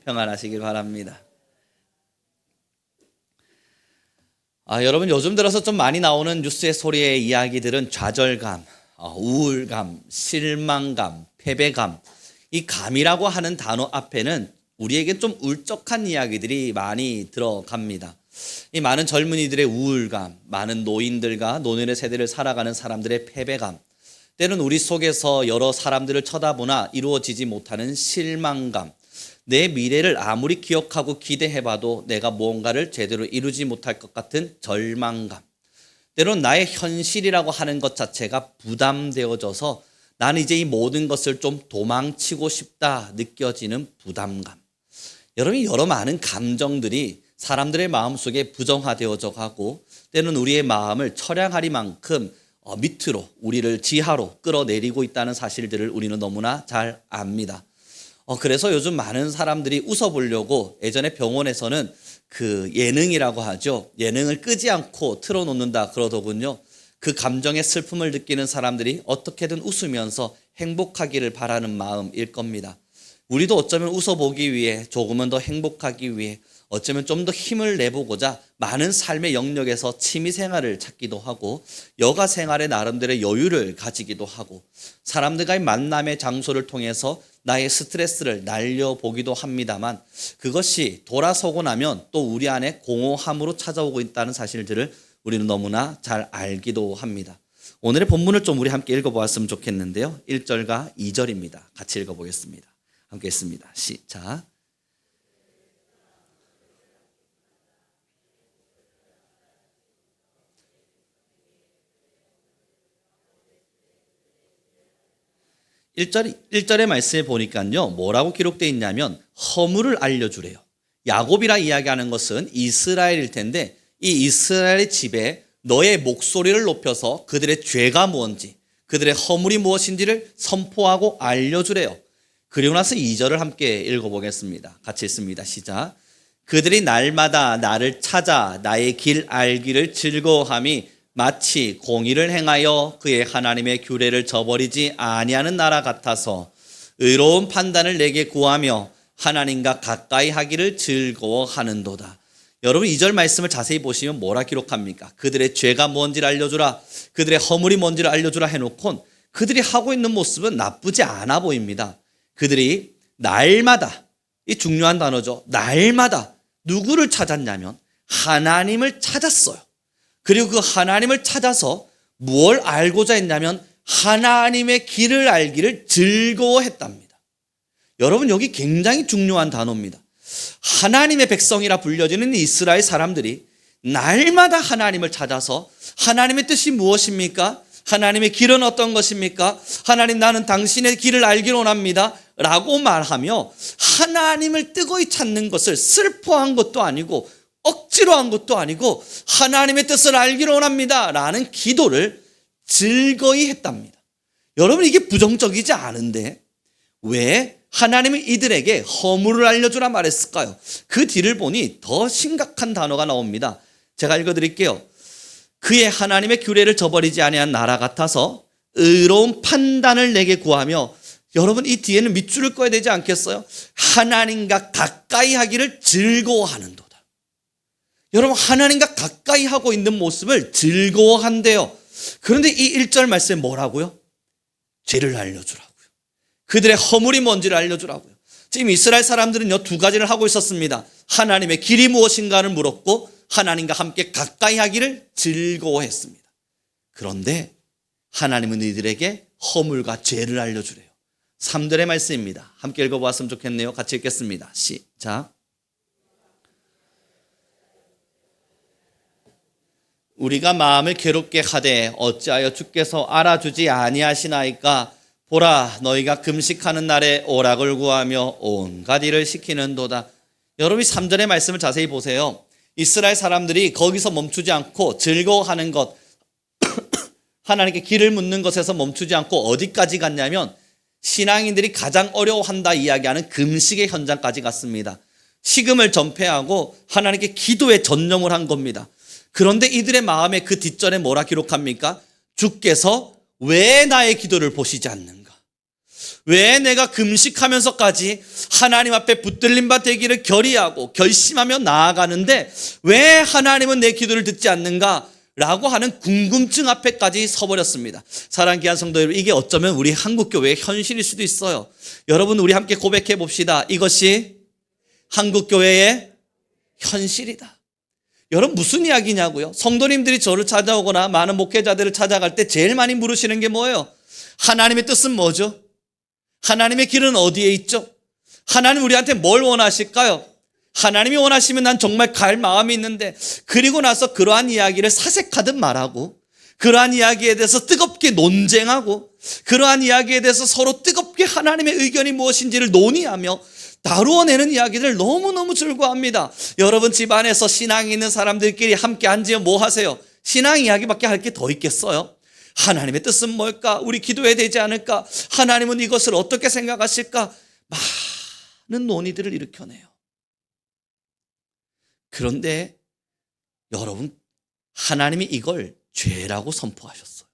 평안하시길 바랍니다. 여러분, 요즘 들어서 좀 많이 나오는 뉴스의 소리의 이야기들은 좌절감, 우울감, 실망감, 패배감. 이 감이라고 하는 단어 앞에는 우리에게 좀 울적한 이야기들이 많이 들어갑니다. 이 많은 젊은이들의 우울감, 많은 노인들과 노년의 세대를 살아가는 사람들의 패배감, 때로는 우리 속에서 여러 사람들을 쳐다보나 이루어지지 못하는 실망감, 내 미래를 아무리 기억하고 기대해봐도 내가 무언가를 제대로 이루지 못할 것 같은 절망감, 때로는 나의 현실이라고 하는 것 자체가 부담되어져서 나는 이제 이 모든 것을 좀 도망치고 싶다 느껴지는 부담감. 여러분이 여러 많은 감정들이 사람들의 마음속에 부정화되어져 가고 때로는 우리의 마음을 처량하리만큼 밑으로 우리를 지하로 끌어내리고 있다는 사실들을 우리는 너무나 잘 압니다. 그래서 요즘 많은 사람들이 웃어보려고 예전에 병원에서는 그 예능이라고 하죠. 예능을 끄지 않고 틀어놓는다 그러더군요. 그 감정의 슬픔을 느끼는 사람들이 어떻게든 웃으면서 행복하기를 바라는 마음일 겁니다. 우리도 어쩌면 웃어보기 위해, 조금은 더 행복하기 위해, 어쩌면 좀 더 힘을 내보고자 많은 삶의 영역에서 취미생활을 찾기도 하고 여가 생활에 나름대로의 여유를 가지기도 하고 사람들과의 만남의 장소를 통해서 나의 스트레스를 날려보기도 합니다만 그것이 돌아서고 나면 또 우리 안에 공허함으로 찾아오고 있다는 사실들을 우리는 너무나 잘 알기도 합니다. 오늘의 본문을 좀 우리 함께 읽어보았으면 좋겠는데요. 1절과 2절입니다. 같이 읽어보겠습니다. 함께 했습니다. 시작. 일절의 말씀에 보니까요, 뭐라고 기록되어 있냐면 허물을 알려주래요. 야곱이라 이야기하는 것은 이스라엘일 텐데 이 이스라엘의 집에 너의 목소리를 높여서 그들의 죄가 무엇인지, 그들의 허물이 무엇인지를 선포하고 알려주래요. 그리고 나서 2절을 함께 읽어보겠습니다. 같이 읽습니다. 시작. 그들이 날마다 나를 찾아 나의 길 알기를 즐거워함이 마치 공의를 행하여 그의 하나님의 규례를 저버리지 아니하는 나라 같아서 의로운 판단을 내게 구하며 하나님과 가까이 하기를 즐거워하는도다. 여러분, 2절 말씀을 자세히 보시면 뭐라 기록합니까? 그들의 죄가 뭔지를 알려주라, 그들의 허물이 뭔지를 알려주라 해놓고 그들이 하고 있는 모습은 나쁘지 않아 보입니다. 그들이 날마다, 이 중요한 단어죠, 날마다 누구를 찾았냐면 하나님을 찾았어요. 그리고 그 하나님을 찾아서 무엇을 알고자 했냐면 하나님의 길을 알기를 즐거워했답니다. 여러분, 여기 굉장히 중요한 단어입니다. 하나님의 백성이라 불려지는 이스라엘 사람들이 날마다 하나님을 찾아서 하나님의 뜻이 무엇입니까? 하나님의 길은 어떤 것입니까? 하나님, 나는 당신의 길을 알기를 원합니다 라고 말하며 하나님을 뜨거이 찾는 것을 슬퍼한 것도 아니고 억지로 한 것도 아니고 하나님의 뜻을 알기를 원합니다 라는 기도를 즐거이 했답니다. 여러분, 이게 부정적이지 않은데 왜 하나님이 이들에게 허물을 알려주라 말했을까요? 그 뒤를 보니 더 심각한 단어가 나옵니다. 제가 읽어드릴게요. 그의 하나님의 규례를 저버리지 아니한 나라 같아서 의로운 판단을 내게 구하며, 여러분, 이 뒤에는 밑줄을 꺼야 되지 않겠어요? 하나님과 가까이 하기를 즐거워하는도다. 여러분, 하나님과 가까이 하고 있는 모습을 즐거워한대요. 그런데 이 1절 말씀에 뭐라고요? 죄를 알려주라고요. 그들의 허물이 뭔지를 알려주라고요. 지금 이스라엘 사람들은요, 두 가지를 하고 있었습니다. 하나님의 길이 무엇인가를 물었고 하나님과 함께 가까이 하기를 즐거워했습니다. 그런데 하나님은 이들에게 허물과 죄를 알려주래요. 3절의 말씀입니다. 함께 읽어보았으면 좋겠네요. 같이 읽겠습니다. 시작. 우리가 마음을 괴롭게 하되 어찌하여 주께서 알아주지 아니하시나이까? 보라, 너희가 금식하는 날에 오락을 구하며 온갖 일을 시키는도다. 여러분이 3절의 말씀을 자세히 보세요. 이스라엘 사람들이 거기서 멈추지 않고 즐거워하는 것, 하나님께 길을 묻는 것에서 멈추지 않고 어디까지 갔냐면 신앙인들이 가장 어려워한다 이야기하는 금식의 현장까지 갔습니다. 식음을 전폐하고 하나님께 기도에 전념을 한 겁니다. 그런데 이들의 마음에 그 뒷절에 뭐라 기록합니까? 주께서 왜 나의 기도를 보시지 않는가? 왜 내가 금식하면서까지 하나님 앞에 붙들림 바 되기를 결의하고 결심하며 나아가는데 왜 하나님은 내 기도를 듣지 않는가? 라고 하는 궁금증 앞에까지 서버렸습니다. 사랑하는 귀한 성도 여러분, 이게 어쩌면 우리 한국교회의 현실일 수도 있어요. 여러분, 우리 함께 고백해 봅시다. 이것이 한국교회의 현실이다. 여러분, 무슨 이야기냐고요? 성도님들이 저를 찾아오거나 많은 목회자들을 찾아갈 때 제일 많이 물으시는 게 뭐예요? 하나님의 뜻은 뭐죠? 하나님의 길은 어디에 있죠? 하나님 우리한테 뭘 원하실까요? 하나님이 원하시면 난 정말 갈 마음이 있는데, 그리고 나서 그러한 이야기를 사색하듯 말하고, 그러한 이야기에 대해서 뜨겁게 논쟁하고, 그러한 이야기에 대해서 서로 뜨겁게 하나님의 의견이 무엇인지를 논의하며 다루어내는 이야기를 너무너무 즐거워합니다. 여러분, 집안에서 신앙이 있는 사람들끼리 함께 앉으면 뭐 하세요? 신앙 이야기밖에 할 게 더 있겠어요? 하나님의 뜻은 뭘까? 우리 기도해야 되지 않을까? 하나님은 이것을 어떻게 생각하실까? 많은 논의들을 일으켜내요. 그런데 여러분, 하나님이 이걸 죄라고 선포하셨어요.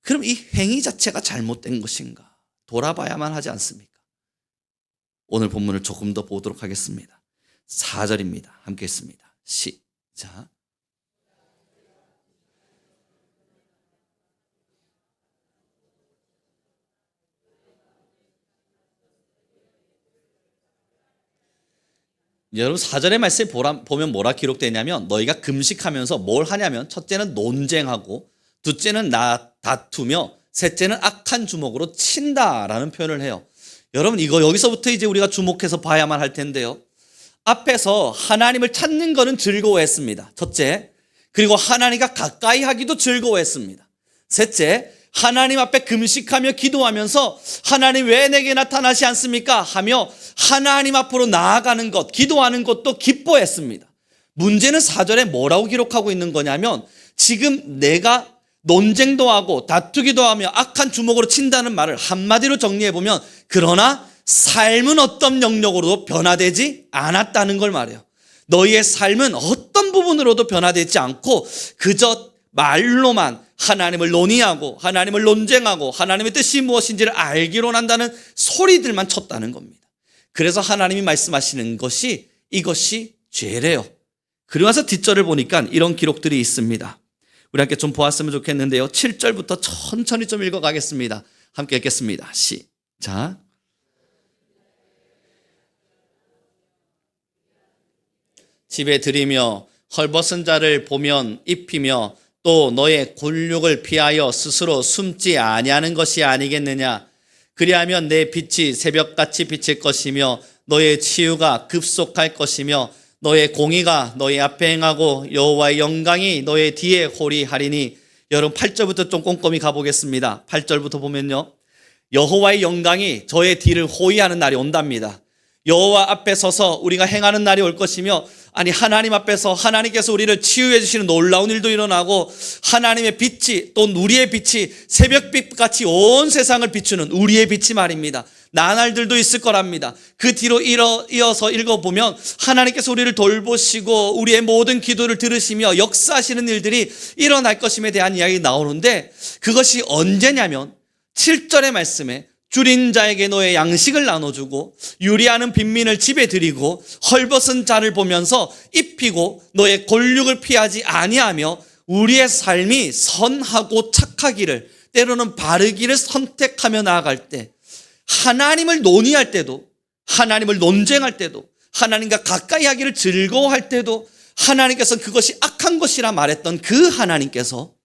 그럼 이 행위 자체가 잘못된 것인가? 돌아봐야만 하지 않습니까? 오늘 본문을 조금 더 보도록 하겠습니다. 4절입니다. 함께 했습니다. 시작. 여러분, 4절의 말씀을 보면 뭐라 기록되냐면, 너희가 금식하면서 뭘 하냐면, 첫째는 논쟁하고, 둘째는 다투며, 셋째는 악한 주먹으로 친다라는 표현을 해요. 여러분, 이거 여기서부터 이제 우리가 주목해서 봐야만 할 텐데요. 앞에서 하나님을 찾는 거는 즐거워했습니다. 첫째. 그리고 하나님과 가까이 하기도 즐거워했습니다. 셋째. 하나님 앞에 금식하며 기도하면서 하나님 왜 내게 나타나지 않습니까? 하며 하나님 앞으로 나아가는 것, 기도하는 것도 기뻐했습니다. 문제는 4절에 뭐라고 기록하고 있는 거냐면, 지금 내가 논쟁도 하고 다투기도 하며 악한 주먹으로 친다는 말을 한마디로 정리해보면, 그러나 삶은 어떤 영역으로도 변화되지 않았다는 걸 말해요. 너희의 삶은 어떤 부분으로도 변화되지 않고 그저 말로만 하나님을 논의하고 하나님을 논쟁하고 하나님의 뜻이 무엇인지를 알기로 한다는 소리들만 쳤다는 겁니다. 그래서 하나님이 말씀하시는 것이 이것이 죄래요. 그리고 나서 뒷절을 보니까 이런 기록들이 있습니다. 우리 함께 좀 보았으면 좋겠는데요. 7절부터 천천히 좀 읽어가겠습니다. 함께 읽겠습니다. 시작. 집에 들이며 헐벗은 자를 보면 입히며 또 너의 곤욕을 피하여 스스로 숨지 아니하는 것이 아니겠느냐. 그리하면 내 빛이 새벽같이 비칠 것이며 너의 치유가 급속할 것이며 너의 공의가 너의 앞에 행하고 여호와의 영광이 너의 뒤에 호리하리니. 여러분, 8절부터 좀 꼼꼼히 가보겠습니다. 8절부터 보면요, 여호와의 영광이 저의 뒤를 호위하는 날이 온답니다. 여호와 앞에 서서 우리가 행하는 날이 올 것이며, 아니 하나님 앞에서 하나님께서 우리를 치유해 주시는 놀라운 일도 일어나고, 하나님의 빛이, 또 우리의 빛이 새벽빛같이 온 세상을 비추는 우리의 빛이 말입니다. 나날들도 있을 거랍니다. 그 뒤로 이어서 읽어보면 하나님께서 우리를 돌보시고 우리의 모든 기도를 들으시며 역사하시는 일들이 일어날 것임에 대한 이야기 나오는데, 그것이 언제냐면 7절의 말씀에 줄인 자에게 너의 양식을 나눠주고 유리하는 빈민을 집에 들이고 헐벗은 자를 보면서 입히고 너의 곤욕을 피하지 아니하며 우리의 삶이 선하고 착하기를, 때로는 바르기를 선택하며 나아갈 때, 하나님을 논의할 때도, 하나님을 논쟁할 때도, 하나님과 가까이 하기를 즐거워할 때도 하나님께서는 그것이 악한 것이라 말했던 그 하나님께서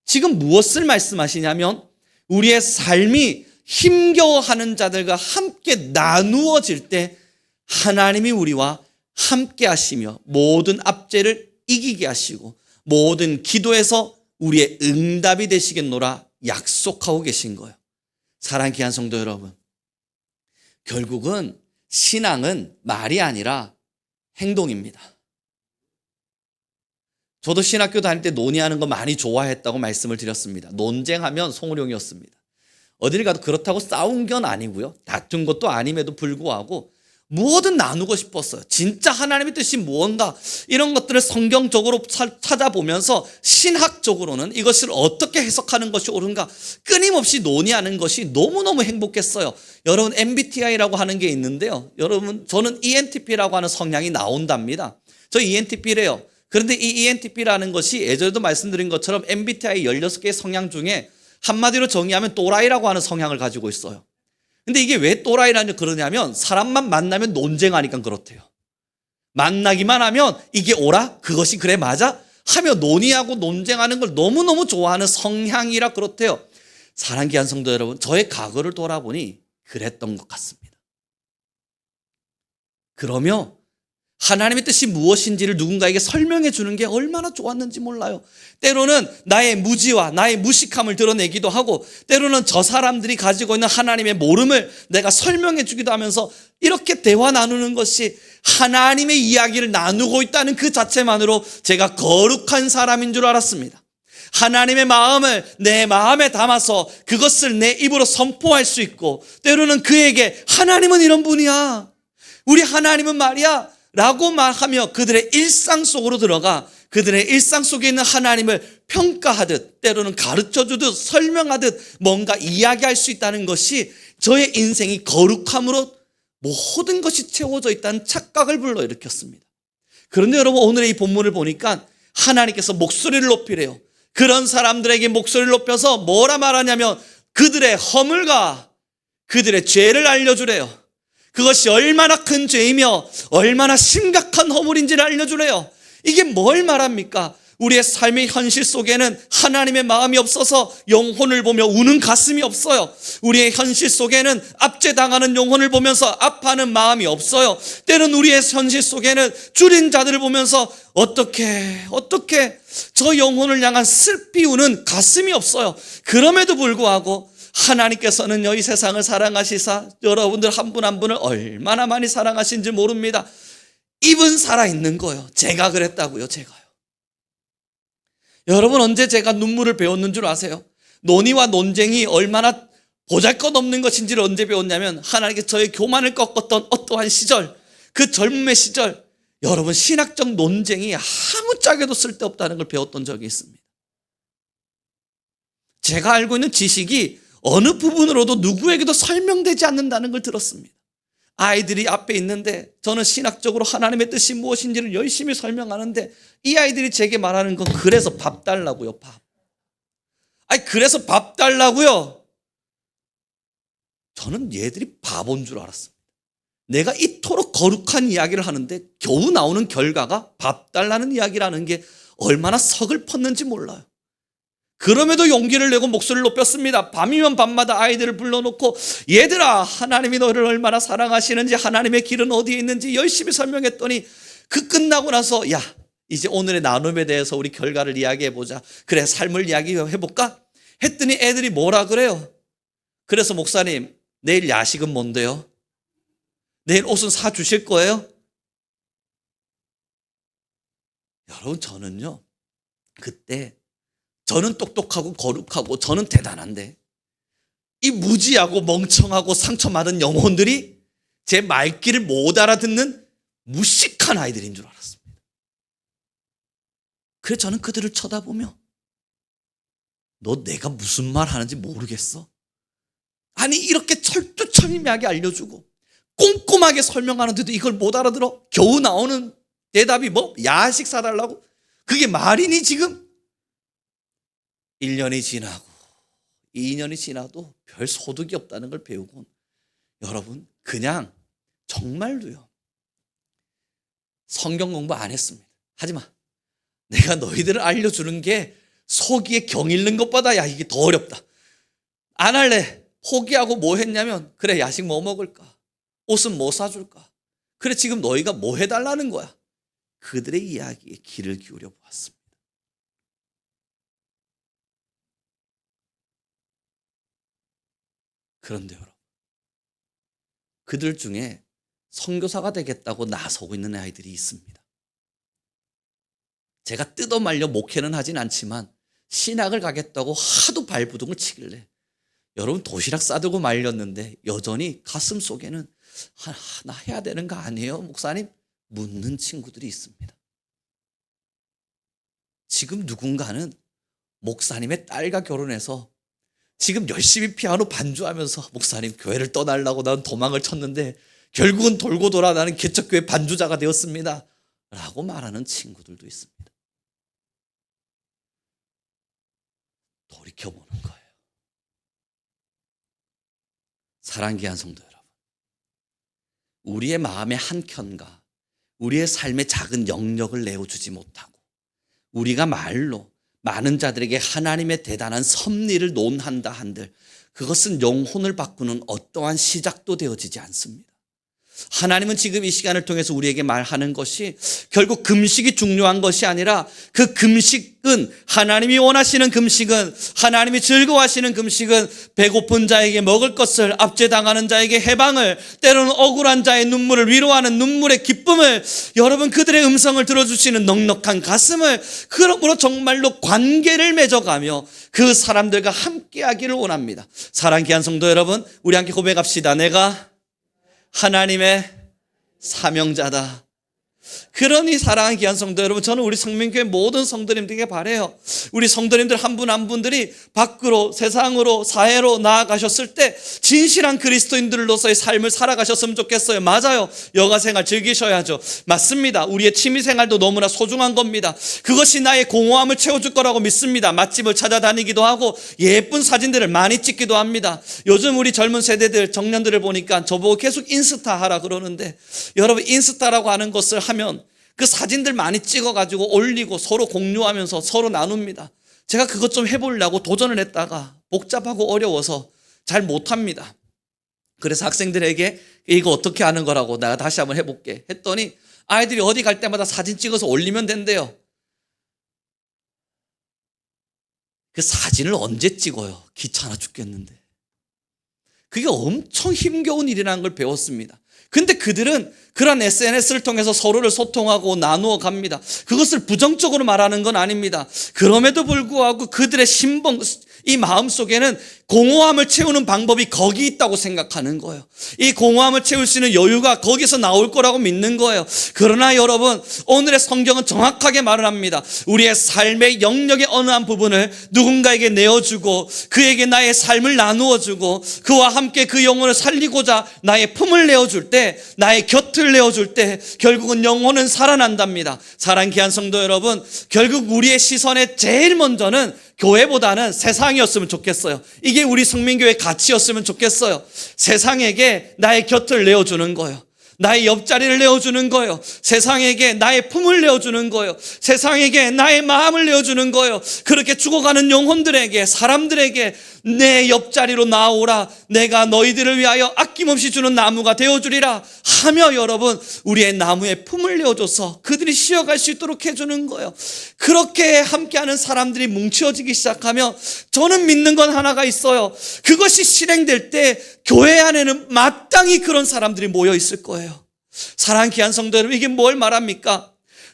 지금 무엇을 말씀하시냐면, 우리의 삶이 힘겨워하는 자들과 함께 나누어질 때 하나님이 우리와 함께 하시며 모든 압제를 이기게 하시고 모든 기도에서 우리의 응답이 되시겠노라 약속하고 계신 거예요. 사랑하는 귀한 성도 여러분, 결국은 신앙은 말이 아니라 행동입니다. 저도 신학교 다닐 때 논의하는 거 많이 좋아했다고 말씀을 드렸습니다. 논쟁하면 송우룡이었습니다. 어딜 가도 그렇다고 싸운 건 아니고요, 다툰 것도 아님에도 불구하고 무엇든 나누고 싶었어요. 진짜 하나님의 뜻이 무언가 이런 것들을 성경적으로 찾아보면서 신학적으로는 이것을 어떻게 해석하는 것이 옳은가 끊임없이 논의하는 것이 너무너무 행복했어요. 여러분 MBTI라고 하는 게 있는데요. 여러분 저는 ENTP라고 하는 성향이 나온답니다. 저 ENTP래요. 그런데 이 ENTP라는 것이 예전에도 말씀드린 것처럼 MBTI 16개의 성향 중에 한마디로 정의하면 또라이라고 하는 성향을 가지고 있어요. 근데 이게 왜 또라이라는 그러냐면 사람만 만나면 논쟁하니까 그렇대요. 만나기만 하면 이게 옳아? 그것이 그래 맞아? 하며 논의하고 논쟁하는 걸 너무너무 좋아하는 성향이라 그렇대요. 사랑하는 귀한 성도 여러분, 저의 과거를 돌아보니 그랬던 것 같습니다. 그러며 하나님의 뜻이 무엇인지를 누군가에게 설명해 주는 게 얼마나 좋았는지 몰라요. 때로는 나의 무지와 나의 무식함을 드러내기도 하고 때로는 저 사람들이 가지고 있는 하나님의 모름을 내가 설명해 주기도 하면서 이렇게 대화 나누는 것이 하나님의 이야기를 나누고 있다는 그 자체만으로 제가 거룩한 사람인 줄 알았습니다. 하나님의 마음을 내 마음에 담아서 그것을 내 입으로 선포할 수 있고 때로는 그에게 하나님은 이런 분이야. 우리 하나님은 말이야. 라고 말하며 그들의 일상 속으로 들어가 그들의 일상 속에 있는 하나님을 평가하듯 때로는 가르쳐주듯 설명하듯 뭔가 이야기할 수 있다는 것이 저의 인생이 거룩함으로 모든 것이 채워져 있다는 착각을 불러일으켰습니다. 그런데 여러분 오늘의 이 본문을 보니까 하나님께서 목소리를 높이래요. 그런 사람들에게 목소리를 높여서 뭐라 말하냐면 그들의 허물과 그들의 죄를 알려주래요. 그것이 얼마나 큰 죄이며 얼마나 심각한 허물인지를 알려주래요. 이게 뭘 말합니까? 우리의 삶의 현실 속에는 하나님의 마음이 없어서 영혼을 보며 우는 가슴이 없어요. 우리의 현실 속에는 압제당하는 영혼을 보면서 아파하는 마음이 없어요. 때론 우리의 현실 속에는 줄인 자들을 보면서 어떻게 저 영혼을 향한 슬피 우는 가슴이 없어요. 그럼에도 불구하고 하나님께서는요 이 세상을 사랑하시사 여러분들 한 분 한 분을 얼마나 많이 사랑하신지 모릅니다. 입은 살아있는 거예요. 제가 그랬다고요. 제가요. 여러분 언제 제가 눈물을 배웠는 줄 아세요? 논의와 논쟁이 얼마나 보잘것없는 것인지를 언제 배웠냐면 하나님께 저의 교만을 꺾었던 어떠한 시절, 그 젊음의 시절, 여러분 신학적 논쟁이 아무짝에도 쓸데없다는 걸 배웠던 적이 있습니다. 제가 알고 있는 지식이 어느 부분으로도 누구에게도 설명되지 않는다는 걸 들었습니다. 아이들이 앞에 있는데 저는 신학적으로 하나님의 뜻이 무엇인지를 열심히 설명하는데 이 아이들이 제게 말하는 건 그래서 밥 달라고요. 밥. 아니 그래서 밥 달라고요. 저는 얘들이 바본 줄 알았습니다. 내가 이토록 거룩한 이야기를 하는데 겨우 나오는 결과가 밥 달라는 이야기라는 게 얼마나 서글펐는지 몰라요. 그럼에도 용기를 내고 목소리를 높였습니다. 밤이면 밤마다 아이들을 불러놓고 얘들아 하나님이 너를 얼마나 사랑하시는지 하나님의 길은 어디에 있는지 열심히 설명했더니 그 끝나고 나서 야 이제 오늘의 나눔에 대해서 우리 결과를 이야기해보자. 그래 삶을 이야기해볼까? 했더니 애들이 뭐라 그래요? 그래서 목사님 내일 야식은 뭔데요? 내일 옷은 사주실 거예요? 여러분 저는요 그때 저는 똑똑하고 거룩하고 저는 대단한데 이 무지하고 멍청하고 상처받은 영혼들이 제 말귀를 못 알아듣는 무식한 아이들인 줄 알았습니다. 그래서 저는 그들을 쳐다보며 너 내가 무슨 말 하는지 모르겠어? 아니 이렇게 철두철미하게 알려주고 꼼꼼하게 설명하는데도 이걸 못 알아들어? 겨우 나오는 대답이 뭐? 야식 사달라고? 그게 말이니 지금? 1년이 지나고 2년이 지나도 별 소득이 없다는 걸 배우고 여러분 그냥 정말로요 성경 공부 안 했습니다. 하지마. 내가 너희들을 알려주는 게 속이에 경 잃는 것보다 야 이게 더 어렵다. 안 할래. 포기하고 뭐 했냐면 그래 야식 뭐 먹을까? 옷은 뭐 사줄까? 그래 지금 너희가 뭐 해달라는 거야? 그들의 이야기에 귀를 기울여 보았습니다. 그런데 여러분 그들 중에 선교사가 되겠다고 나서고 있는 아이들이 있습니다. 제가 뜯어 말려 목회는 하진 않지만 신학을 가겠다고 하도 발부둥을 치길래 여러분 도시락 싸들고 말렸는데 여전히 가슴 속에는 나 해야 되는 거 아니에요, 목사님? 묻는 친구들이 있습니다. 지금 누군가는 목사님의 딸과 결혼해서 지금 열심히 피아노 반주하면서 목사님 교회를 떠나려고 나는 도망을 쳤는데 결국은 돌고 돌아 나는 개척교회 반주자가 되었습니다 라고 말하는 친구들도 있습니다. 돌이켜보는 거예요. 사랑 귀한 성도 여러분, 우리의 마음의 한켠과 우리의 삶의 작은 영역을 내어주지 못하고 우리가 말로 많은 자들에게 하나님의 대단한 섭리를 논한다 한들 그것은 영혼을 바꾸는 어떠한 시작도 되어지지 않습니다. 하나님은 지금 이 시간을 통해서 우리에게 말하는 것이 결국 금식이 중요한 것이 아니라 그 금식은 하나님이 원하시는 금식은 하나님이 즐거워하시는 금식은 배고픈 자에게 먹을 것을 압제당하는 자에게 해방을 때로는 억울한 자의 눈물을 위로하는 눈물의 기쁨을 여러분 그들의 음성을 들어주시는 넉넉한 가슴을 그러므로 정말로 관계를 맺어가며 그 사람들과 함께하기를 원합니다. 사랑 귀한 성도 여러분, 우리 함께 고백합시다. 내가 하나님의 사명자다. 그러니 사랑하는 귀한 성도 여러분, 저는 우리 성민교회 모든 성도님들에게 바라요. 우리 성도님들 한 분 한 분들이 밖으로 세상으로 사회로 나아가셨을 때 진실한 그리스도인들로서의 삶을 살아가셨으면 좋겠어요. 맞아요. 여가생활 즐기셔야죠. 맞습니다. 우리의 취미생활도 너무나 소중한 겁니다. 그것이 나의 공허함을 채워줄 거라고 믿습니다. 맛집을 찾아다니기도 하고 예쁜 사진들을 많이 찍기도 합니다. 요즘 우리 젊은 세대들 청년들을 보니까 저보고 계속 인스타 하라 그러는데, 여러분 인스타라고 하는 것을 하면 그 사진들 많이 찍어가지고 올리고 서로 공유하면서 서로 나눕니다. 제가 그것 좀 해보려고 도전을 했다가 복잡하고 어려워서 잘 못합니다. 그래서 학생들에게 이거 어떻게 하는 거라고 내가 다시 한번 해볼게 했더니 아이들이 어디 갈 때마다 사진 찍어서 올리면 된대요. 그 사진을 언제 찍어요? 귀찮아 죽겠는데. 그게 엄청 힘겨운 일이라는 걸 배웠습니다. 근데 그들은 그런 SNS를 통해서 서로를 소통하고 나누어 갑니다. 그것을 부정적으로 말하는 건 아닙니다. 그럼에도 불구하고 그들의 이 마음속에는 공허함을 채우는 방법이 거기 있다고 생각하는 거예요. 이 공허함을 채울 수 있는 여유가 거기서 나올 거라고 믿는 거예요. 그러나 여러분, 오늘의 성경은 정확하게 말을 합니다. 우리의 삶의 영역의 어느 한 부분을 누군가에게 내어주고 그에게 나의 삶을 나누어주고 그와 함께 그 영혼을 살리고자 나의 품을 내어줄 때, 나의 곁을 내어줄 때 결국은 영혼은 살아난답니다. 사랑 귀한 성도 여러분, 결국 우리의 시선에 제일 먼저는 교회보다는 세상이었으면 좋겠어요. 이게 우리 성민교회의 가치였으면 좋겠어요. 세상에게 나의 곁을 내어주는 거예요. 나의 옆자리를 내어주는 거예요. 세상에게 나의 품을 내어주는 거예요. 세상에게 나의 마음을 내어주는 거예요. 그렇게 죽어가는 영혼들에게, 사람들에게 내 옆자리로 나오라, 내가 너희들을 위하여 아낌없이 주는 나무가 되어주리라 하며 여러분, 우리의 나무에 품을 내어줘서 그들이 쉬어갈 수 있도록 해주는 거예요. 그렇게 함께하는 사람들이 뭉쳐지기 시작하면 저는 믿는 건 하나가 있어요. 그것이 실행될 때 교회 안에는 마땅히 그런 사람들이 모여 있을 거예요. 사랑하는 귀한 성도 여러분, 이게 뭘 말합니까?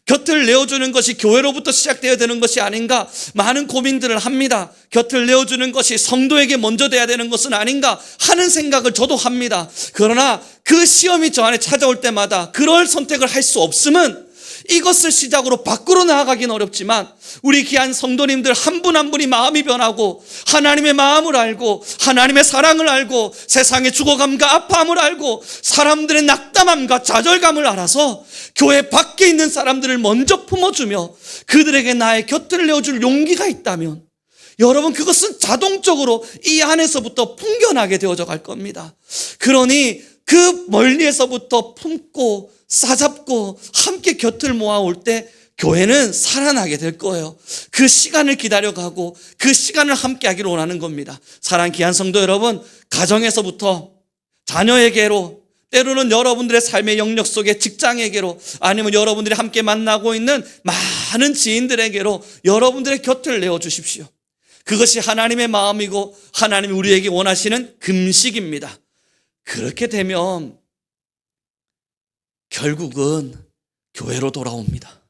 곁을 내어주는 것이 교회로부터 시작되어야 되는 것이 아닌가 많은 고민들을 합니다. 곁을 내어주는 것이 성도에게 먼저 돼야 되는 것은 아닌가 하는 생각을 저도 합니다. 그러나 그 시험이 저 안에 찾아올 때마다 그럴 선택을 할 수 없음은 이것을 시작으로 밖으로 나아가긴 어렵지만 우리 귀한 성도님들 한 분 한 분이 마음이 변하고 하나님의 마음을 알고 하나님의 사랑을 알고 세상의 죽어감과 아파함을 알고 사람들의 낙담함과 좌절감을 알아서 교회 밖에 있는 사람들을 먼저 품어주며 그들에게 나의 곁을 내어줄 용기가 있다면 여러분, 그것은 자동적으로 이 안에서부터 풍겨나게 되어져 갈 겁니다. 그러니 그 멀리에서부터 품고 싸잡고 함께 곁을 모아올 때 교회는 살아나게 될 거예요. 그 시간을 기다려가고 그 시간을 함께 하기를 원하는 겁니다. 사랑하는 귀한 성도 여러분, 가정에서부터 자녀에게로, 때로는 여러분들의 삶의 영역 속에 직장에게로, 아니면 여러분들이 함께 만나고 있는 많은 지인들에게로 여러분들의 곁을 내어주십시오. 그것이 하나님의 마음이고 하나님이 우리에게 원하시는 금식입니다. 그렇게 되면 결국은 교회로 돌아옵니다.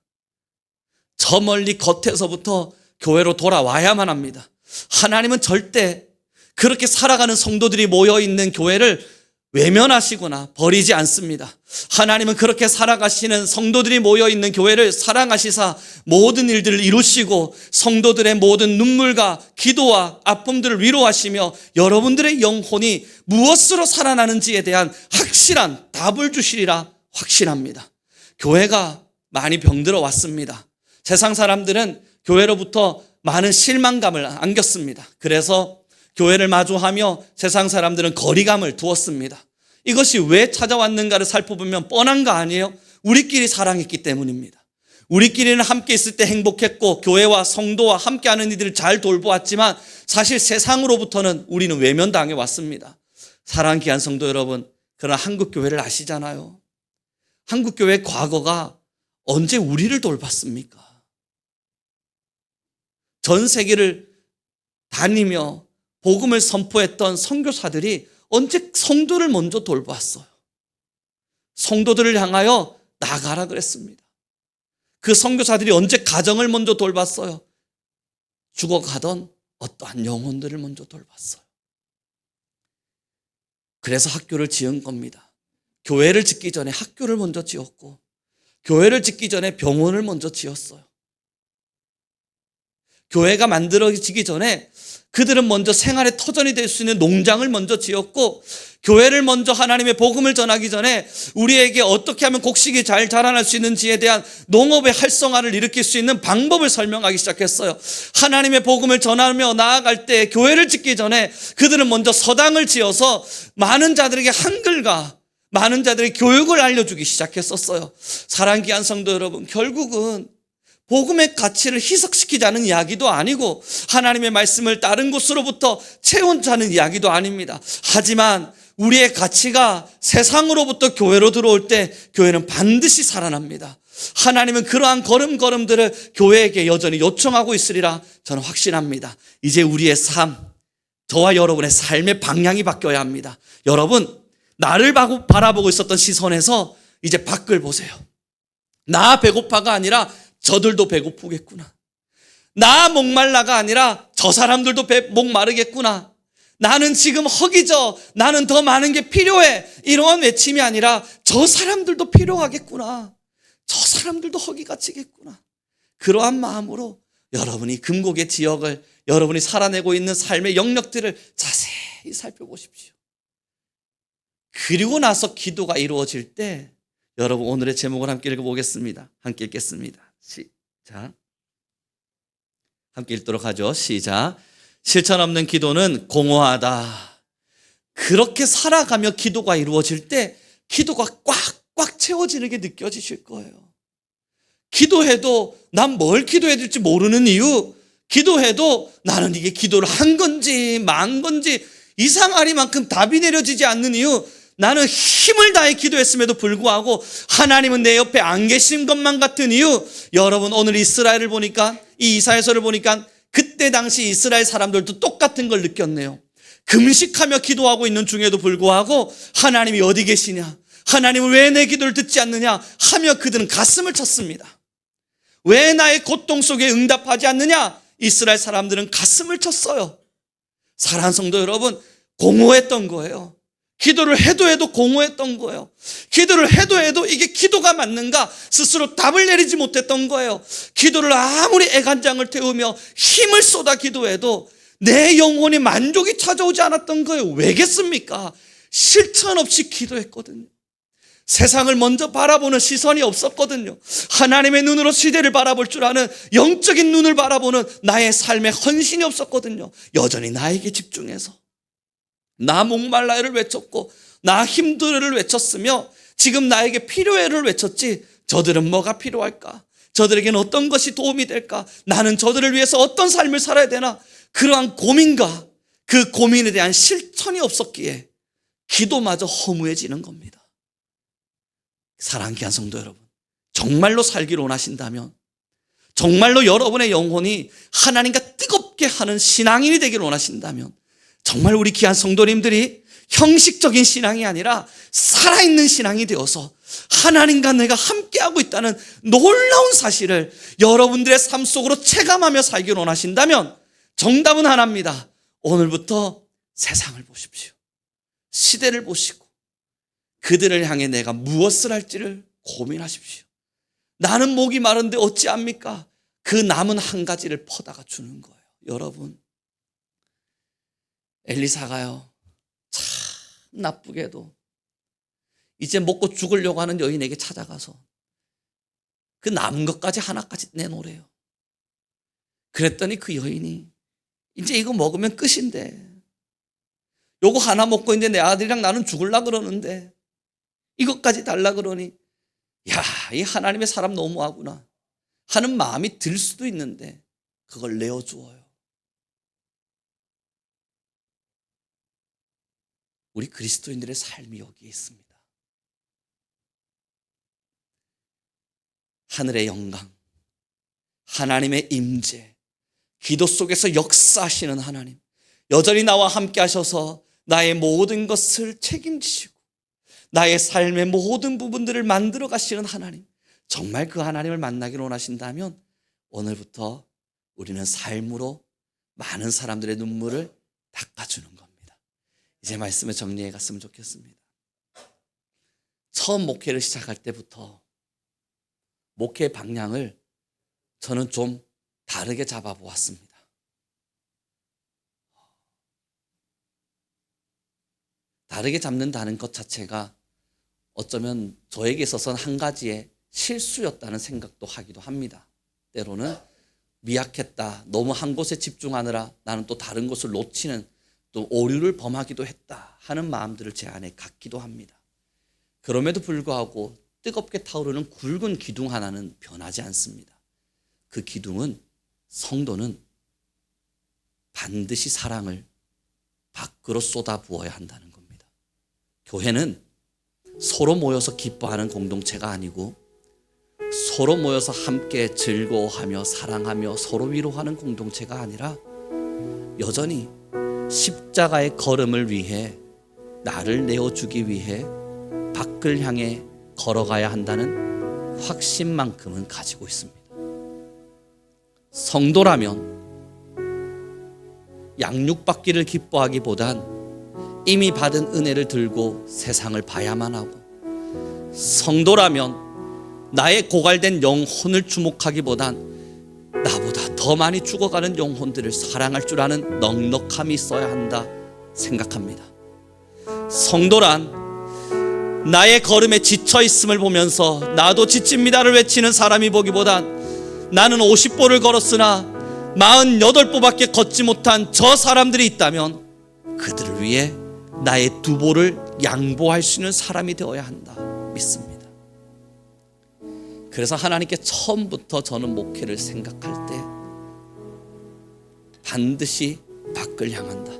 저 멀리 겉에서부터 교회로 돌아와야만 합니다. 하나님은 절대 그렇게 살아가는 성도들이 모여있는 교회를 외면하시거나 버리지 않습니다. 하나님은 그렇게 살아가시는 성도들이 모여있는 교회를 사랑하시사 모든 일들을 이루시고 성도들의 모든 눈물과 기도와 아픔들을 위로하시며 여러분들의 영혼이 무엇으로 살아나는지에 대한 확실한 답을 주시리라 확신합니다. 교회가 많이 병들어 왔습니다. 세상 사람들은 교회로부터 많은 실망감을 안겼습니다. 그래서 교회를 마주하며 세상 사람들은 거리감을 두었습니다. 이것이 왜 찾아왔는가를 살펴보면 뻔한 거 아니에요? 우리끼리 사랑했기 때문입니다. 우리끼리는 함께 있을 때 행복했고 교회와 성도와 함께하는 이들을 잘 돌보았지만 사실 세상으로부터는 우리는 외면당해 왔습니다. 사랑하는 귀한 성도 여러분, 그러나 한국교회를 아시잖아요. 한국교회의 과거가 언제 우리를 돌봤습니까? 전 세계를 다니며 복음을 선포했던 선교사들이 언제 성도를 먼저 돌봤어요? 성도들을 향하여 나가라 그랬습니다. 그 선교사들이 언제 가정을 먼저 돌봤어요? 죽어가던 어떠한 영혼들을 먼저 돌봤어요. 그래서 학교를 지은 겁니다. 교회를 짓기 전에 학교를 먼저 지었고 교회를 짓기 전에 병원을 먼저 지었어요. 교회가 만들어지기 전에 그들은 먼저 생활의 터전이 될 수 있는 농장을 먼저 지었고 교회를 먼저 하나님의 복음을 전하기 전에 우리에게 어떻게 하면 곡식이 잘 자라날 수 있는지에 대한 농업의 활성화를 일으킬 수 있는 방법을 설명하기 시작했어요. 하나님의 복음을 전하며 나아갈 때 교회를 짓기 전에 그들은 먼저 서당을 지어서 많은 자들에게 한글과 많은 자들에게 교육을 알려주기 시작했었어요. 사랑하는 귀한 성도 여러분, 결국은 복음의 가치를 희석시키자는 이야기도 아니고 하나님의 말씀을 다른 곳으로부터 채운자는 이야기도 아닙니다. 하지만 우리의 가치가 세상으로부터 교회로 들어올 때 교회는 반드시 살아납니다. 하나님은 그러한 걸음걸음들을 교회에게 여전히 요청하고 있으리라 저는 확신합니다. 이제 우리의 삶, 저와 여러분의 삶의 방향이 바뀌어야 합니다. 여러분, 나를 바라보고 있었던 시선에서 이제 밖을 보세요. 나 배고파가 아니라 저들도 배고프겠구나. 나 목말라가 아니라 저 사람들도 목마르겠구나. 나는 지금 허기져. 나는 더 많은 게 필요해. 이러한 외침이 아니라 저 사람들도 필요하겠구나. 저 사람들도 허기가 지겠구나. 그러한 마음으로 여러분이 금곡의 지역을, 여러분이 살아내고 있는 삶의 영역들을 자세히 살펴보십시오. 그리고 나서 기도가 이루어질 때 여러분 오늘의 제목을 함께 읽어보겠습니다. 함께 읽겠습니다. 시작. 함께 읽도록 하죠. 시작. 실천 없는 기도는 공허하다. 그렇게 살아가며 기도가 이루어질 때 기도가 꽉꽉 채워지는 게 느껴지실 거예요. 기도해도 난 뭘 기도해야 될지 모르는 이유, 기도해도 나는 이게 기도를 한 건지 만 건지 이상하리만큼 답이 내려지지 않는 이유, 나는 힘을 다해 기도했음에도 불구하고 하나님은 내 옆에 안 계신 것만 같은 이유. 여러분 오늘 이스라엘을 보니까, 이 이사야서를 보니까 그때 당시 이스라엘 사람들도 똑같은 걸 느꼈네요. 금식하며 기도하고 있는 중에도 불구하고 하나님이 어디 계시냐, 하나님은 왜 내 기도를 듣지 않느냐 하며 그들은 가슴을 쳤습니다. 왜 나의 고통 속에 응답하지 않느냐, 이스라엘 사람들은 가슴을 쳤어요. 사랑하는 성도 여러분, 공허했던 거예요. 기도를 해도 공허했던 거예요. 기도를 해도 이게 기도가 맞는가 스스로 답을 내리지 못했던 거예요. 기도를 아무리 애간장을 태우며 힘을 쏟아 기도해도 내 영혼이 만족이 찾아오지 않았던 거예요. 왜겠습니까? 실천 없이 기도했거든요. 세상을 먼저 바라보는 시선이 없었거든요. 하나님의 눈으로 시대를 바라볼 줄 아는 영적인 눈을 바라보는 나의 삶에 헌신이 없었거든요. 여전히 나에게 집중해서 나 목말라를 외쳤고 나 힘들을 외쳤으며 지금 나에게 필요해를 외쳤지, 저들은 뭐가 필요할까? 저들에게는 어떤 것이 도움이 될까? 나는 저들을 위해서 어떤 삶을 살아야 되나? 그러한 고민과 그 고민에 대한 실천이 없었기에 기도마저 허무해지는 겁니다. 사랑하는 귀한 성도 여러분, 정말로 살기를 원하신다면, 정말로 여러분의 영혼이 하나님과 뜨겁게 하는 신앙인이 되기를 원하신다면, 정말 우리 귀한 성도님들이 형식적인 신앙이 아니라 살아있는 신앙이 되어서 하나님과 내가 함께하고 있다는 놀라운 사실을 여러분들의 삶 속으로 체감하며 살기를 원하신다면 정답은 하나입니다. 오늘부터 세상을 보십시오. 시대를 보시고 그들을 향해 내가 무엇을 할지를 고민하십시오. 나는 목이 마른데 어찌합니까? 그 남은 한 가지를 퍼다가 주는 거예요. 여러분, 엘리사가요, 참 나쁘게도 이제 먹고 죽으려고 하는 여인에게 찾아가서 그 남은 것까지 하나까지 내놓으래요. 그랬더니 그 여인이 이제 이거 먹으면 끝인데, 요거 하나 먹고 이제 내 아들이랑 나는 죽을라 그러는데 이것까지 달라 그러니, 야, 이 하나님의 사람 너무하구나 하는 마음이 들 수도 있는데 그걸 내어주어요. 우리 그리스도인들의 삶이 여기에 있습니다. 하늘의 영광, 하나님의 임재, 기도 속에서 역사하시는 하나님, 여전히 나와 함께 하셔서 나의 모든 것을 책임지시고 나의 삶의 모든 부분들을 만들어 가시는 하나님, 정말 그 하나님을 만나기를 원하신다면 오늘부터 우리는 삶으로 많은 사람들의 눈물을 닦아주는 겁니다. 이제 말씀을 정리해 갔으면 좋겠습니다. 처음 목회를 시작할 때부터 목회 방향을 저는 좀 다르게 잡아보았습니다. 다르게 잡는다는 것 자체가 어쩌면 저에게 있어서는 한 가지의 실수였다는 생각도 하기도 합니다. 때로는 미약했다, 너무 한 곳에 집중하느라 나는 또 다른 곳을 놓치는, 또 오류를 범하기도 했다 하는 마음들을 제 안에 갖기도 합니다. 그럼에도 불구하고 뜨겁게 타오르는 굵은 기둥 하나는 변하지 않습니다. 그 기둥은, 성도는 반드시 사랑을 밖으로 쏟아부어야 한다는 겁니다. 교회는 서로 모여서 기뻐하는 공동체가 아니고 서로 모여서 함께 즐거워하며 사랑하며 서로 위로하는 공동체가 아니라 여전히 십자가의 걸음을 위해, 나를 내어주기 위해 밖을 향해 걸어가야 한다는 확신만큼은 가지고 있습니다. 성도라면 양육받기를 기뻐하기보단 이미 받은 은혜를 들고 세상을 봐야만 하고, 성도라면 나의 고갈된 영혼을 주목하기보단 나보다 더 많이 죽어가는 영혼들을 사랑할 줄 아는 넉넉함이 있어야 한다 생각합니다. 성도란 나의 걸음에 지쳐 있음을 보면서 나도 지칩니다를 외치는 사람이 보기보단, 나는 50보를 걸었으나 48보밖에 걷지 못한 저 사람들이 있다면 그들을 위해 나의 2보를 양보할 수 있는 사람이 되어야 한다 믿습니다. 그래서 하나님께 처음부터 저는 목회를 생각할 때 반드시 밖을 향한다,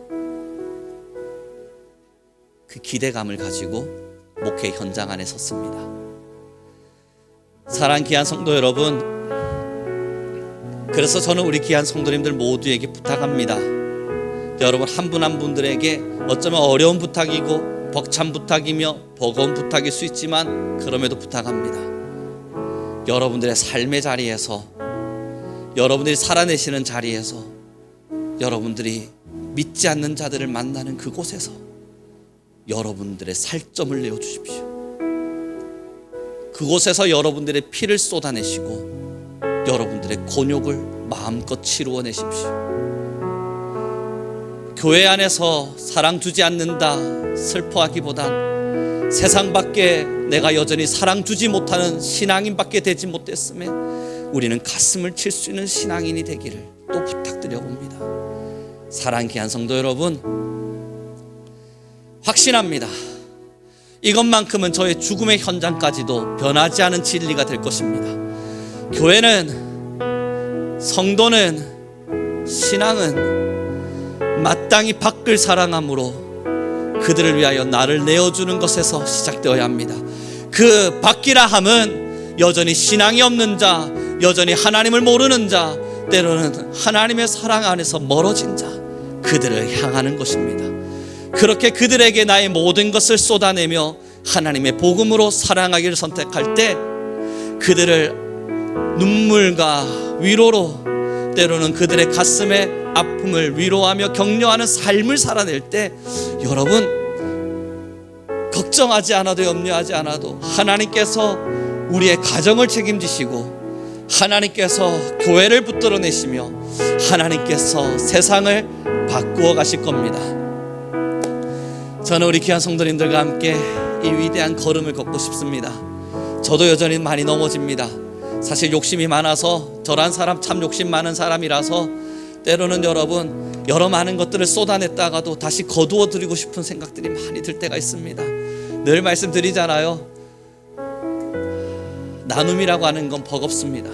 그 기대감을 가지고 목회 현장 안에 섰습니다. 사랑하는 귀한 성도 여러분, 그래서 저는 우리 귀한 성도님들 모두에게 부탁합니다. 여러분 한 분 한 분들에게 어쩌면 어려운 부탁이고 벅찬 부탁이며 버거운 부탁일 수 있지만 그럼에도 부탁합니다. 여러분들의 삶의 자리에서, 여러분들이 살아내시는 자리에서, 여러분들이 믿지 않는 자들을 만나는 그곳에서 여러분들의 살점을 내어주십시오. 그곳에서 여러분들의 피를 쏟아내시고 여러분들의 곤욕을 마음껏 치루어내십시오. 교회 안에서 사랑 주지 않는다 슬퍼하기보단 세상 밖에 내가 여전히 사랑 주지 못하는 신앙인밖에 되지 못했음에 우리는 가슴을 칠 수 있는 신앙인이 되기를 또 부탁드려 봅니다. 사랑하는 귀한 성도 여러분, 확신합니다. 이것만큼은 저의 죽음의 현장까지도 변하지 않은 진리가 될 것입니다. 교회는, 성도는, 신앙은 마땅히 밖을 사랑함으로 그들을 위하여 나를 내어주는 것에서 시작되어야 합니다. 그 밖이라 함은 여전히 신앙이 없는 자, 여전히 하나님을 모르는 자, 때로는 하나님의 사랑 안에서 멀어진 자, 그들을 향하는 것입니다. 그렇게 그들에게 나의 모든 것을 쏟아내며 하나님의 복음으로 사랑하기를 선택할 때 그들을 눈물과 위로로, 때로는 그들의 가슴에 아픔을 위로하며 격려하는 삶을 살아낼 때 여러분, 걱정하지 않아도 염려하지 않아도 하나님께서 우리의 가정을 책임지시고 하나님께서 교회를 붙들어내시며 하나님께서 세상을 바꾸어 가실 겁니다. 저는 우리 귀한 성도님들과 함께 이 위대한 걸음을 걷고 싶습니다. 저도 여전히 많이 넘어집니다. 사실 욕심이 많아서 저란 사람 참 욕심 많은 사람이라서 때로는 여러분 여러 많은 것들을 쏟아냈다가도 다시 거두어 드리고 싶은 생각들이 많이 들 때가 있습니다. 늘 말씀드리잖아요. 나눔이라고 하는 건 버겁습니다.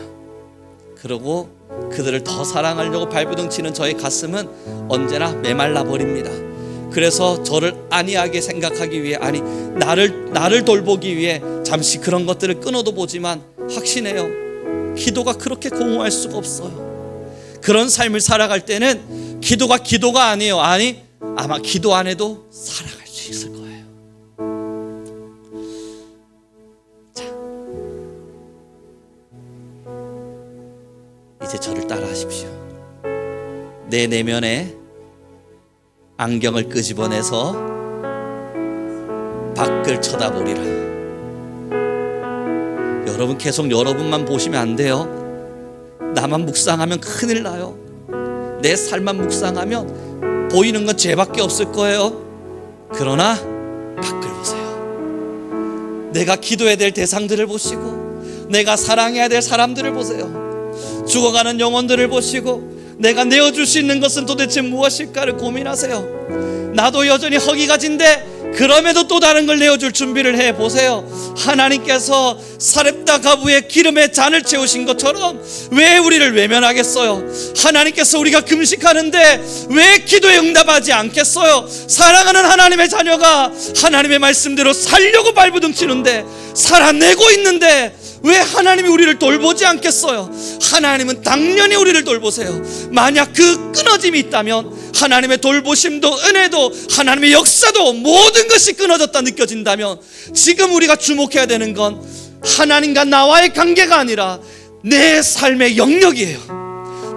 그리고 그들을 더 사랑하려고 발부둥 치는 저의 가슴은 언제나 메말라 버립니다. 그래서 저를 안이하게 생각하기 위해 나를 돌보기 위해 잠시 그런 것들을 끊어도 보지만 확신해요. 기도가 그렇게 공허할 수가 없어요. 그런 삶을 살아갈 때는 기도가 아니에요. 아마 기도 안 해도 살아갈 수 있을 거예요. 자, 이제 저를 따라 하십시오. 내 내면에 안경을 끄집어내서 밖을 쳐다보리라. 여러분 계속 여러분만 보시면 안 돼요. 나만 묵상하면 큰일 나요. 내 삶만 묵상하면 보이는 건 죄밖에 없을 거예요. 그러나 밖을 보세요. 내가 기도해야 될 대상들을 보시고 내가 사랑해야 될 사람들을 보세요. 죽어가는 영혼들을 보시고 내가 내어줄 수 있는 것은 도대체 무엇일까를 고민하세요. 나도 여전히 허기가진데 그럼에도 또 다른 걸 내어줄 준비를 해보세요. 하나님께서 사렙다 가부의 기름의 잔을 채우신 것처럼 왜 우리를 외면하겠어요? 하나님께서 우리가 금식하는데 왜 기도에 응답하지 않겠어요? 사랑하는 하나님의 자녀가 하나님의 말씀대로 살려고 발부둥 치는데 살아내고 있는데 왜 하나님이 우리를 돌보지 않겠어요? 하나님은 당연히 우리를 돌보세요. 만약 그 끊어짐이 있다면 하나님의 돌보심도 은혜도 하나님의 역사도 모든 것이 끊어졌다 느껴진다면 지금 우리가 주목해야 되는 건 하나님과 나와의 관계가 아니라 내 삶의 영역이에요.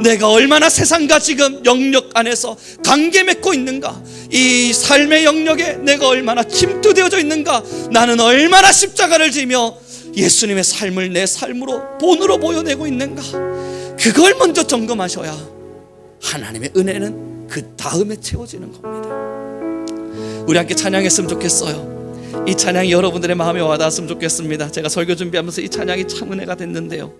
내가 얼마나 세상과 지금 영역 안에서 관계 맺고 있는가, 이 삶의 영역에 내가 얼마나 침투되어져 있는가, 나는 얼마나 십자가를 지며 예수님의 삶을 내 삶으로 본으로 보여내고 있는가, 그걸 먼저 점검하셔야 하나님의 은혜는 그 다음에 채워지는 겁니다. 우리 함께 찬양했으면 좋겠어요. 이 찬양이 여러분들의 마음에 와닿았으면 좋겠습니다. 제가 설교 준비하면서 이 찬양이 참 은혜가 됐는데요,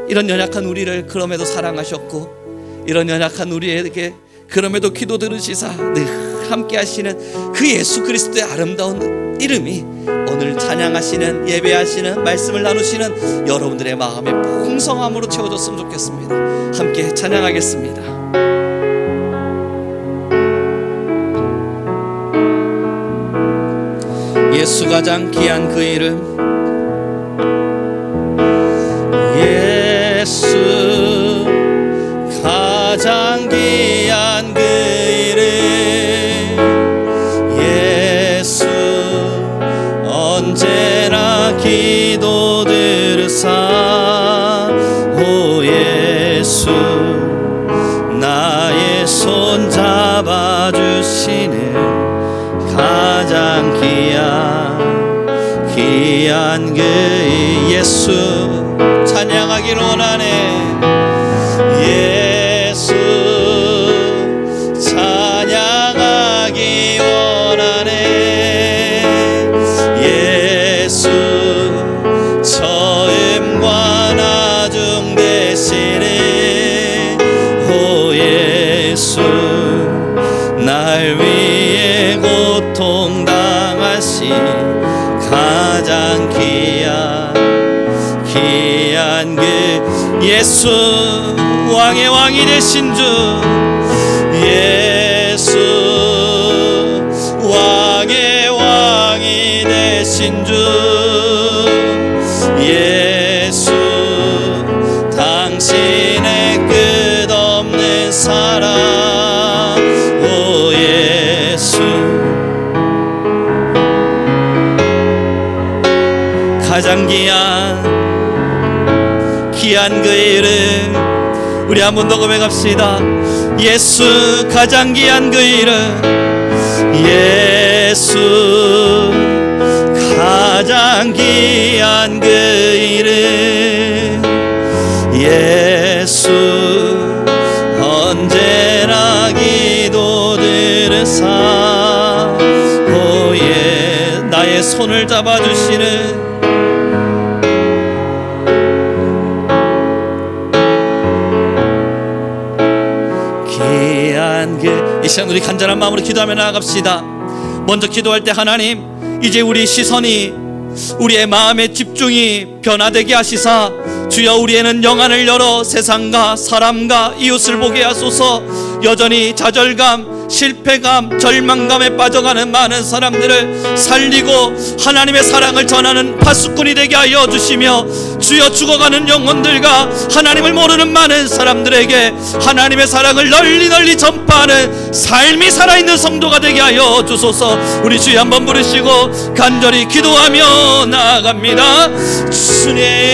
이런 연약한 우리를 그럼에도 사랑하셨고 이런 연약한 우리에게 그럼에도 기도 들으시사 늘 함께 하시는 그 예수 그리스도의 아름다운 이름이 오늘 찬양하시는, 예배하시는, 말씀을 나누시는 여러분들의 마음의 풍성함으로 채워졌으면 좋겠습니다. 함께 찬양하겠습니다. 예수 가장 귀한 그 이름, 예수 가장 귀한 그 이름, 예수 언제나 기도 들으사, 오 예수 나의 손 잡아주시는 가장 귀한 그 예수 찬양하기를 원하네. 예수 찬양하기 원하네. 예수 처음과 나중 되시네. 오 예수 날 위해 고통당하신 가장 귀한 그 예수, 왕의 왕이 되신 주, 예수 왕의 왕이 되신 주, 예수 당신의 끝없는 사랑, 오 예수 가장 귀한 그 이름, 우리 한 번 더 고백합시다. 예수 가장 귀한 그 이름, 예수 가장 귀한 그 이름 예수 언제나 기도 들으사 오예 나의 손을 잡아주시는 귀한 그 이 시간 우리 간절한 마음으로 기도하며 나아갑시다. 먼저 기도할 때 하나님 이제 우리 시선이 우리의 마음의 집중이 변화되게 하시사 주여 우리에는 영안을 열어 세상과 사람과 이웃을 보게 하소서. 여전히 좌절감 실패감 절망감에 빠져가는 많은 사람들을 살리고 하나님의 사랑을 전하는 파수꾼이 되게 하여 주시며 주여 죽어가는 영혼들과 하나님을 모르는 많은 사람들에게 하나님의 사랑을 널리 전파하는 삶이 살아있는 성도가 되게 하여 주소서. 우리 주여 한번 부르시고 간절히 기도하며 나아갑니다. 주님